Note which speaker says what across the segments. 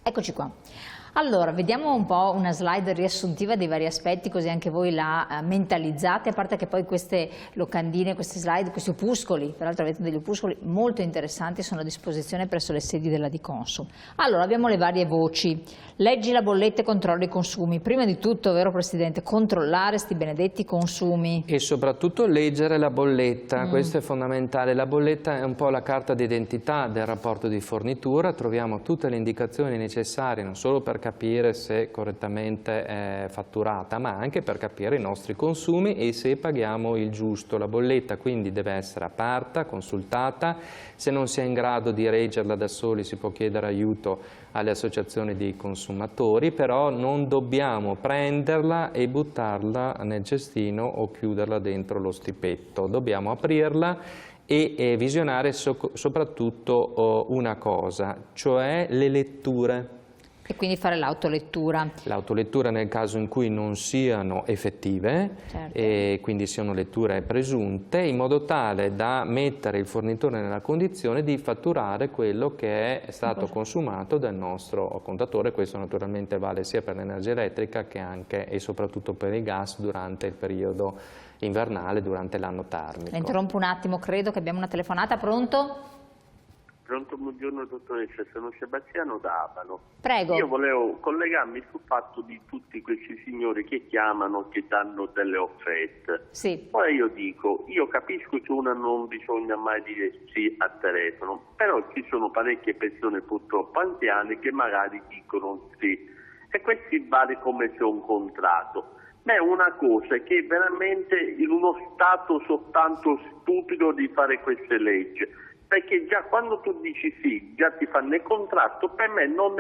Speaker 1: Eccoci qua. Allora, vediamo un po' una slide riassuntiva dei vari aspetti, così anche voi la mentalizzate, a parte che poi queste locandine, queste slide, questi opuscoli, peraltro avete degli opuscoli molto interessanti, sono a disposizione presso le sedi della Diconsum. Allora, abbiamo le varie voci. Leggi la bolletta e controlli i consumi. Prima di tutto, vero Presidente, controllare sti benedetti consumi.
Speaker 2: E soprattutto leggere la bolletta, questo è fondamentale. La bolletta è un po' la carta d'identità del rapporto di fornitura, troviamo tutte le indicazioni necessarie non solo per capire se correttamente è fatturata, ma anche per capire i nostri consumi e se paghiamo il giusto. La bolletta quindi deve essere aperta, consultata, se non si è in grado di reggerla da soli si può chiedere aiuto alle associazioni di consumatori, però non dobbiamo prenderla e buttarla nel cestino o chiuderla dentro lo stipetto, dobbiamo aprirla e visionare soprattutto una cosa, cioè le letture.
Speaker 1: E quindi fare l'autolettura.
Speaker 2: L'autolettura nel caso in cui non siano effettive,
Speaker 1: certo.
Speaker 2: E quindi siano letture presunte, in modo tale da mettere il fornitore nella condizione di fatturare quello che è stato consumato dal nostro contatore. Questo naturalmente vale sia per l'energia elettrica che anche e soprattutto per il gas durante il periodo invernale, durante l'anno termico.
Speaker 1: La interrompo un attimo, credo che abbiamo una telefonata. Pronto?
Speaker 3: Pronto, buongiorno dottoressa, sono Sebastiano da Abano.
Speaker 1: Prego.
Speaker 3: Io volevo collegarmi sul fatto di tutti questi signori che chiamano, che danno delle offerte.
Speaker 1: Sì.
Speaker 3: Ora io dico, io capisco che una non bisogna mai dire sì a telefono, però ci sono parecchie persone purtroppo anziane che magari dicono sì e questi vale come se un contratto. Ma è una cosa che è veramente in uno stato soltanto stupido di fare queste leggi. Perché già quando tu dici sì, già ti fanno il contratto, per me non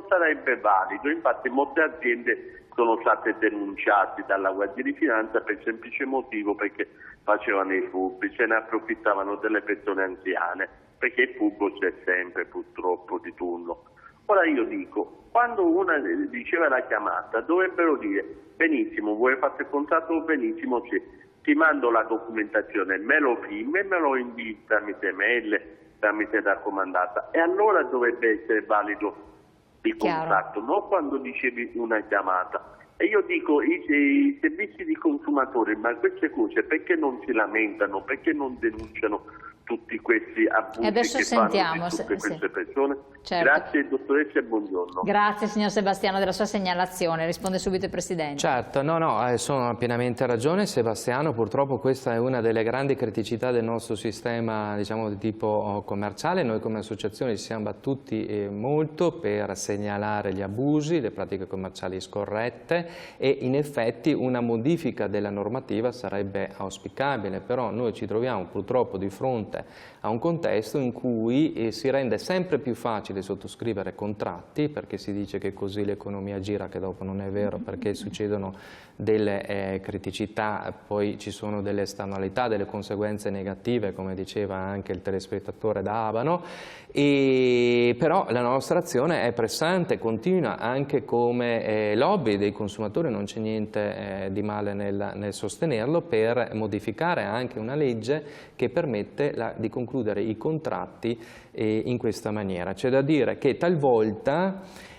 Speaker 3: sarebbe valido. Infatti molte aziende sono state denunciate dalla Guardia di Finanza per il semplice motivo perché facevano i furbi, se ne approfittavano delle persone anziane, perché il furbo c'è sempre purtroppo di turno. Ora io dico, quando una riceve la chiamata dovrebbero dire benissimo, vuoi fare il contratto? Benissimo, sì. Ti mando la documentazione, me lo firmi e me lo invii tramite mail, tramite raccomandata. E allora dovrebbe essere valido il contratto, non quando dicevi una chiamata. E io dico, i servizi di consumatori, ma queste cose perché non si lamentano, perché non denunciano tutti questi abusi
Speaker 1: adesso
Speaker 3: che
Speaker 1: sentiamo,
Speaker 3: fanno di tutte queste persone?
Speaker 1: Certo.
Speaker 3: Grazie dottoressa e buongiorno.
Speaker 1: Grazie signor Sebastiano della sua segnalazione, risponde subito il Presidente.
Speaker 2: Certo, sono pienamente ragione Sebastiano, purtroppo questa è una delle grandi criticità del nostro sistema, diciamo, di tipo commerciale. Noi come associazione ci siamo battuti molto per segnalare gli abusi, le pratiche commerciali scorrette e in effetti una modifica della normativa sarebbe auspicabile, però noi ci troviamo purtroppo di fronte a un contesto in cui si rende sempre più facile sottoscrivere contratti, perché si dice che così l'economia gira, che dopo non è vero, perché succedono delle criticità, poi ci sono delle esternalità, delle conseguenze negative, come diceva anche il telespettatore da Abano, però la nostra azione è pressante, continua anche come lobby dei consumatori, non c'è niente di male nel sostenerlo, per modificare anche una legge che permette di concludere i contratti in questa maniera. C'è da dire che talvolta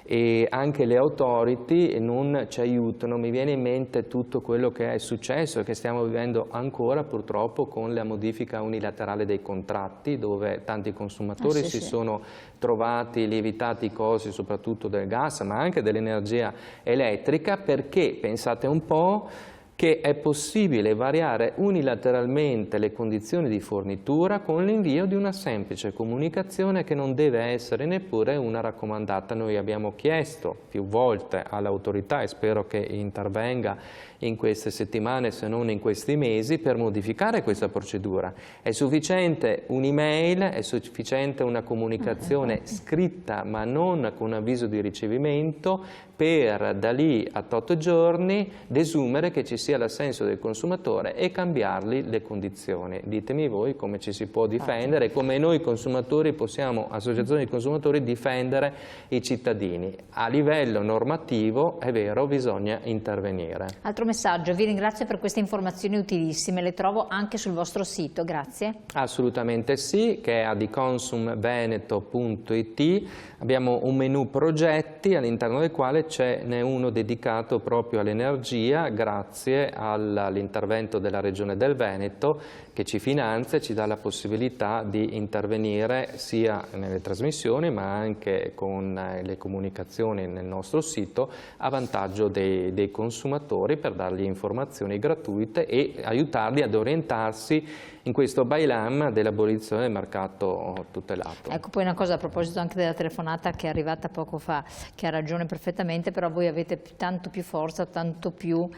Speaker 2: anche le authority non ci aiutano. Mi viene in mente tutto quello che è successo e che stiamo vivendo ancora purtroppo con la modifica unilaterale dei contratti, dove tanti consumatori si sono trovati lievitati i costi soprattutto del gas ma anche dell'energia elettrica, perché pensate un po' che è possibile variare unilateralmente le condizioni di fornitura con l'invio di una semplice comunicazione che non deve essere neppure una raccomandata. Noi abbiamo chiesto più volte all'autorità, e spero che intervenga in queste settimane se non in questi mesi, per modificare questa procedura. È sufficiente un'email, è sufficiente una comunicazione scritta ma non con avviso di ricevimento per da lì a 8 giorni desumere che ci sia l'assenso del consumatore e cambiargli le condizioni. Ditemi voi come ci si può difendere e come noi consumatori possiamo, associazioni di consumatori, difendere i cittadini. A livello normativo, è vero, bisogna intervenire.
Speaker 1: Altro messaggio, vi ringrazio per queste informazioni utilissime, le trovo anche sul vostro sito, grazie.
Speaker 2: Assolutamente sì, che è adiconsumveneto.it. Abbiamo un menu progetti all'interno del quale ce n'è uno dedicato proprio all'energia, grazie all'intervento della Regione del Veneto che ci finanzia e ci dà la possibilità di intervenire sia nelle trasmissioni ma anche con le comunicazioni nel nostro sito a vantaggio dei consumatori per dargli informazioni gratuite e aiutarli ad orientarsi in questo bailam dell'abolizione del mercato tutelato.
Speaker 1: Ecco, poi una cosa a proposito anche della telefonata che è arrivata poco fa, che ha ragione perfettamente, però voi avete tanto più forza, tanto più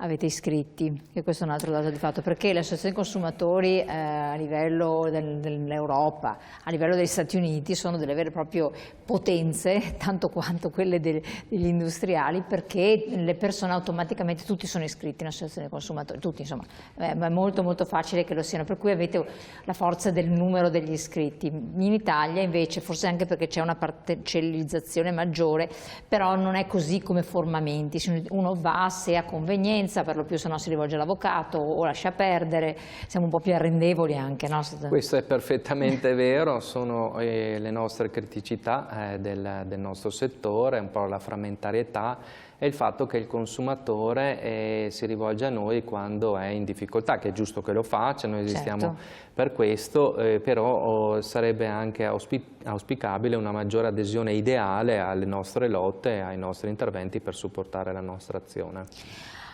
Speaker 1: avete iscritti, e questo è un altro dato di fatto, perché le associazioni consumatori a livello dell'Europa, a livello degli Stati Uniti sono delle vere e proprie potenze, tanto quanto quelle degli industriali, perché le persone automaticamente, tutti sono iscritti in associazioni consumatori, tutti insomma, è molto molto facile che lo siano, per cui avete la forza del numero degli iscritti. In Italia invece, forse anche perché c'è una parcellizzazione maggiore, però non è così come formamenti, uno va se ha convenienza, per lo più se no si rivolge all'avvocato o lascia perdere, siamo un po' più arrendevoli anche, no?
Speaker 2: Questo è perfettamente vero, sono le nostre criticità del nostro settore, un po' la frammentarietà e il fatto che il consumatore si rivolge a noi quando è in difficoltà, che è giusto che lo faccia, noi esistiamo
Speaker 1: certo.
Speaker 2: per questo, però sarebbe anche auspicabile una maggiore adesione ideale alle nostre lotte e ai nostri interventi per supportare la nostra azione.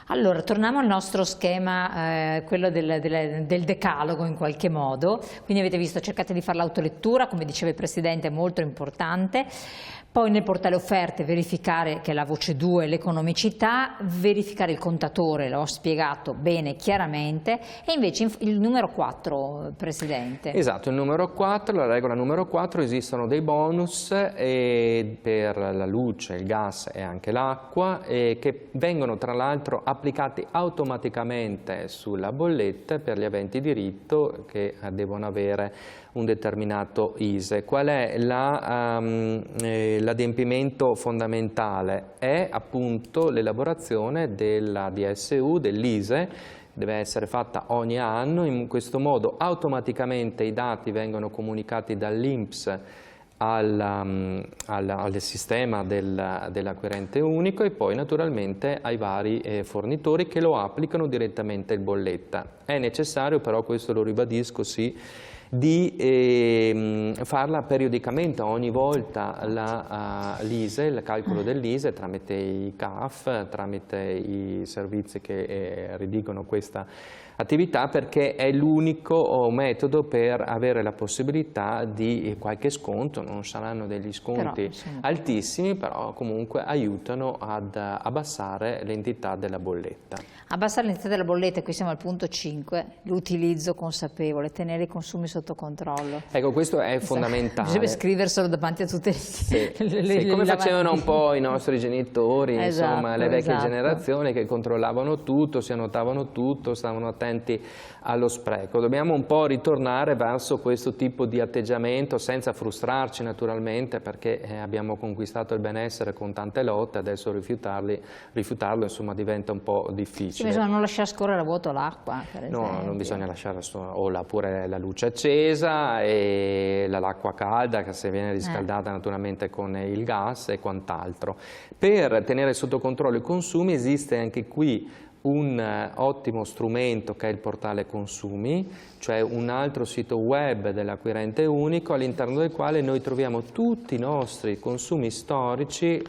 Speaker 1: Allora, torniamo al nostro schema, quello del decalogo in qualche modo, quindi avete visto, cercate di fare l'autolettura, come diceva il Presidente, è molto importante, poi nel portale offerte verificare che è la voce 2, l'economicità, verificare il contatore, l'ho spiegato bene, chiaramente, e invece il numero 4, Presidente.
Speaker 2: Esatto, il numero 4, la regola numero 4, esistono dei bonus per la luce, il gas e anche l'acqua che vengono tra l'altro applicati automaticamente sulla bolletta per gli aventi diritto che devono avere un determinato ISEE. Qual è l'adempimento fondamentale? È appunto l'elaborazione della DSU, dell'ISEE, deve essere fatta ogni anno, in questo modo automaticamente i dati vengono comunicati dall'INPS al sistema dell'acquirente unico e poi naturalmente ai vari fornitori che lo applicano direttamente in bolletta. È necessario però, questo lo ribadisco, sì, di farla periodicamente, ogni volta l'ISEE, il calcolo dell'ISEE tramite i CAF, tramite i servizi che redigono questa attività, perché è l'unico metodo per avere la possibilità di qualche sconto, non saranno degli sconti altissimi, però comunque aiutano ad abbassare l'entità della bolletta.
Speaker 1: Abbassare l'entità della bolletta, qui siamo al punto 5, l'utilizzo consapevole, tenere i consumi sotto controllo.
Speaker 2: Ecco, questo è fondamentale.
Speaker 1: Bisogna scriverselo davanti a tutte le
Speaker 2: come facevano un po' i nostri genitori,
Speaker 1: esatto,
Speaker 2: insomma, le vecchie
Speaker 1: esatto.
Speaker 2: generazioni che controllavano tutto, si annotavano tutto, stavano attenti allo spreco. Dobbiamo un po' ritornare verso questo tipo di atteggiamento senza frustrarci naturalmente, perché abbiamo conquistato il benessere con tante lotte, adesso rifiutarlo insomma diventa un po' difficile.
Speaker 1: Sì, bisogna non lasciare scorrere a vuoto l'acqua, per esempio.
Speaker 2: No, non bisogna lasciare pure la luce accesa e l'acqua calda che se viene riscaldata naturalmente con il gas e quant'altro. Per tenere sotto controllo i consumi esiste anche qui un ottimo strumento che è il portale consumi, cioè un altro sito web dell'acquirente unico all'interno del quale noi troviamo tutti i nostri consumi storici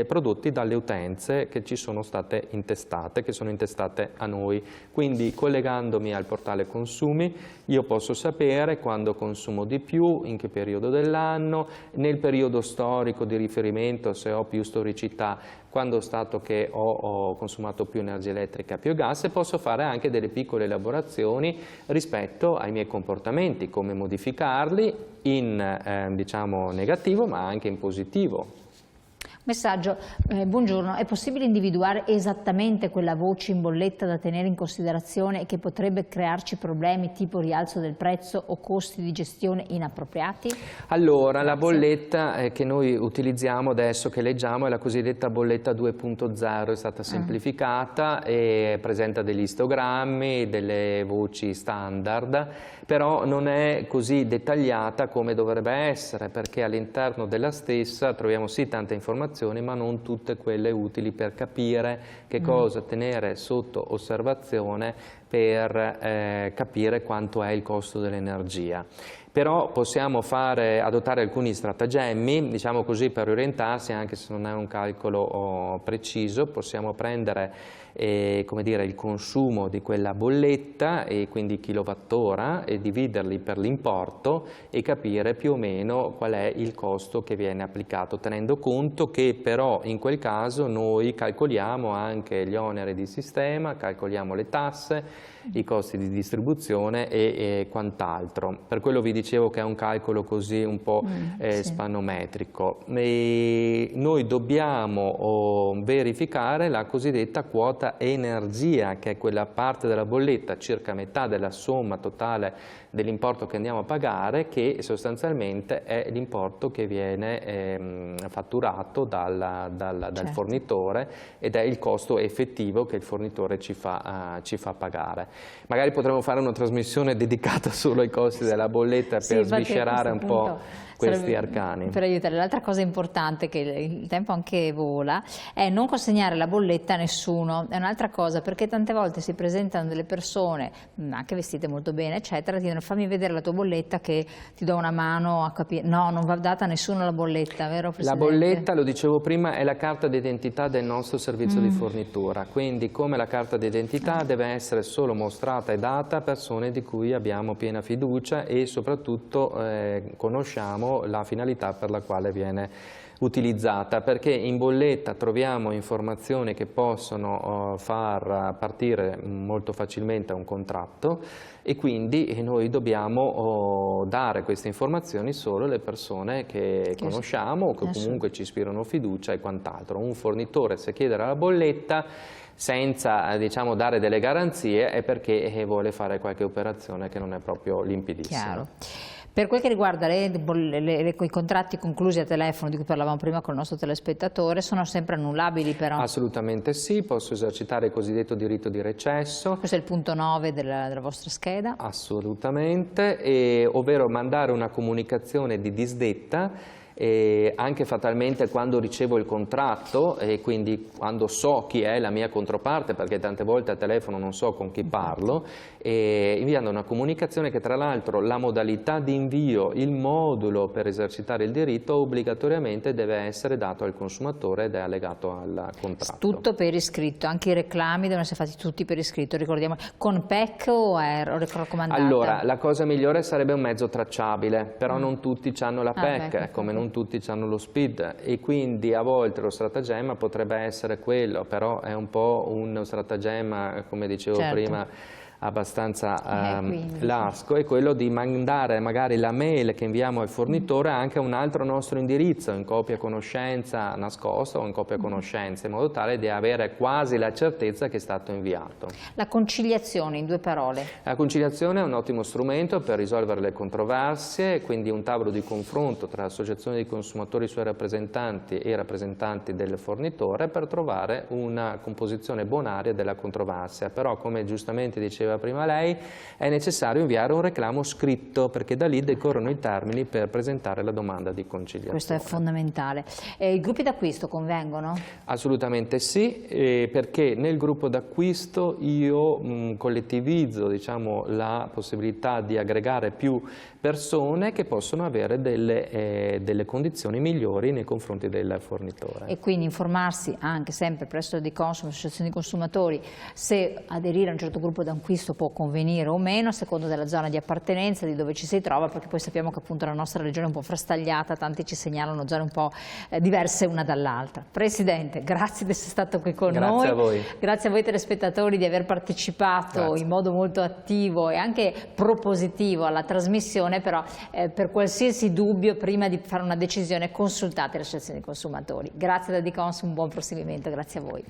Speaker 2: prodotti dalle utenze che ci sono state intestate, che sono intestate a noi. Quindi collegandomi al portale consumi io posso sapere quando consumo di più, in che periodo dell'anno, nel periodo storico di riferimento se ho più storicità, quando è stato che ho consumato più energia elettrica, più gas, e posso fare anche delle piccole elaborazioni rispetto ai miei comportamenti, come modificarli in diciamo negativo ma anche in positivo.
Speaker 1: Messaggio, buongiorno, è possibile individuare esattamente quella voce in bolletta da tenere in considerazione e che potrebbe crearci problemi tipo rialzo del prezzo o costi di gestione inappropriati?
Speaker 2: Allora, la bolletta che noi utilizziamo adesso, che leggiamo, è la cosiddetta bolletta 2.0, è stata semplificata e presenta degli istogrammi, delle voci standard, però non è così dettagliata come dovrebbe essere, perché all'interno della stessa troviamo sì tante informazioni, ma non tutte quelle utili per capire che cosa tenere sotto osservazione per capire quanto è il costo dell'energia. Però possiamo adottare alcuni stratagemmi, diciamo così, per orientarsi, anche se non è un calcolo preciso. Possiamo prendere come dire, il consumo di quella bolletta e quindi kilowattora e dividerli per l'importo e capire più o meno qual è il costo che viene applicato, tenendo conto che però in quel caso noi calcoliamo anche gli oneri di sistema, calcoliamo le tasse, i costi di distribuzione e quant'altro. Per quello vi dicevo che è un calcolo così un po' spannometrico. E noi dobbiamo verificare la cosiddetta quota energia, che è quella parte della bolletta, circa metà della somma totale dell'importo che andiamo a pagare, che sostanzialmente è l'importo che viene fatturato dal fornitore ed è il costo effettivo che il fornitore ci fa pagare. Magari potremmo fare una trasmissione dedicata solo ai costi della bolletta per sviscerare un po' questi arcani.
Speaker 1: Per aiutare. L'altra cosa importante, che il tempo anche vola, è non consegnare la bolletta a nessuno. È un'altra cosa, perché tante volte si presentano delle persone, anche vestite molto bene, eccetera, ti dicono fammi vedere la tua bolletta che ti do una mano a capire. No, non va data a nessuno la bolletta, vero Presidente?
Speaker 2: La bolletta, lo dicevo prima, è la carta d'identità del nostro servizio di fornitura, quindi come la carta d'identità deve essere solo mostrata e data a persone di cui abbiamo piena fiducia e soprattutto conosciamo la finalità per la quale viene utilizzata, perché in bolletta troviamo informazioni che possono far partire molto facilmente un contratto e quindi noi dobbiamo dare queste informazioni solo alle persone che conosciamo o che comunque ci ispirano fiducia e quant'altro. Un fornitore, se chiede la bolletta senza diciamo, dare delle garanzie, è perché vuole fare qualche operazione che non è proprio limpidissima.
Speaker 1: Chiaro. Per quel che riguarda i contratti conclusi a telefono di cui parlavamo prima con il nostro telespettatore, sono sempre annullabili però?
Speaker 2: Assolutamente sì, posso esercitare il cosiddetto diritto di recesso.
Speaker 1: Questo è il punto 9 della vostra scheda?
Speaker 2: Assolutamente, ovvero mandare una comunicazione di disdetta anche fatalmente quando ricevo il contratto e quindi quando so chi è la mia controparte, perché tante volte a telefono non so con chi parlo, inviando una comunicazione che tra l'altro la modalità di invio, il modulo per esercitare il diritto obbligatoriamente deve essere dato al consumatore ed è allegato al contratto.
Speaker 1: Tutto per iscritto, anche i reclami devono essere fatti tutti per iscritto, ricordiamo, con PEC o raccomandata?
Speaker 2: Allora, la cosa migliore sarebbe un mezzo tracciabile, però non tutti hanno la PEC, come non tutti hanno lo SPID e quindi a volte lo stratagemma potrebbe essere quello, però è un po' uno stratagemma, come dicevo prima, abbastanza lasco, è quello di mandare magari la mail che inviamo al fornitore anche a un altro nostro indirizzo in copia conoscenza nascosta o in copia conoscenza, in modo tale di avere quasi la certezza che è stato inviato.
Speaker 1: La conciliazione, in due parole.
Speaker 2: La conciliazione è un ottimo strumento per risolvere le controversie, quindi un tavolo di confronto tra associazioni di consumatori, suoi rappresentanti e rappresentanti del fornitore per trovare una composizione bonaria della controversia, però come giustamente diceva prima lei, è necessario inviare un reclamo scritto perché da lì decorrono i termini per presentare la domanda di conciliazione.
Speaker 1: Questo è fondamentale. I gruppi d'acquisto convengono?
Speaker 2: Assolutamente sì, perché nel gruppo d'acquisto io collettivizzo diciamo, la possibilità di aggregare più persone che possono avere delle condizioni migliori nei confronti del fornitore.
Speaker 1: E quindi informarsi anche sempre presso di Consum, associazioni di consumatori, se aderire a un certo gruppo d'acquisto può convenire o meno a seconda della zona di appartenenza, di dove ci si trova, perché poi sappiamo che appunto la nostra regione è un po' frastagliata, tanti ci segnalano zone un po' diverse una dall'altra. Presidente, grazie di essere stato qui con noi.
Speaker 2: Grazie a voi.
Speaker 1: Grazie a voi telespettatori di aver partecipato in modo molto attivo e anche propositivo alla trasmissione. attenzione, però per qualsiasi dubbio prima di fare una decisione consultate le associazioni dei consumatori. Grazie da Dicons, un buon proseguimento, grazie a voi.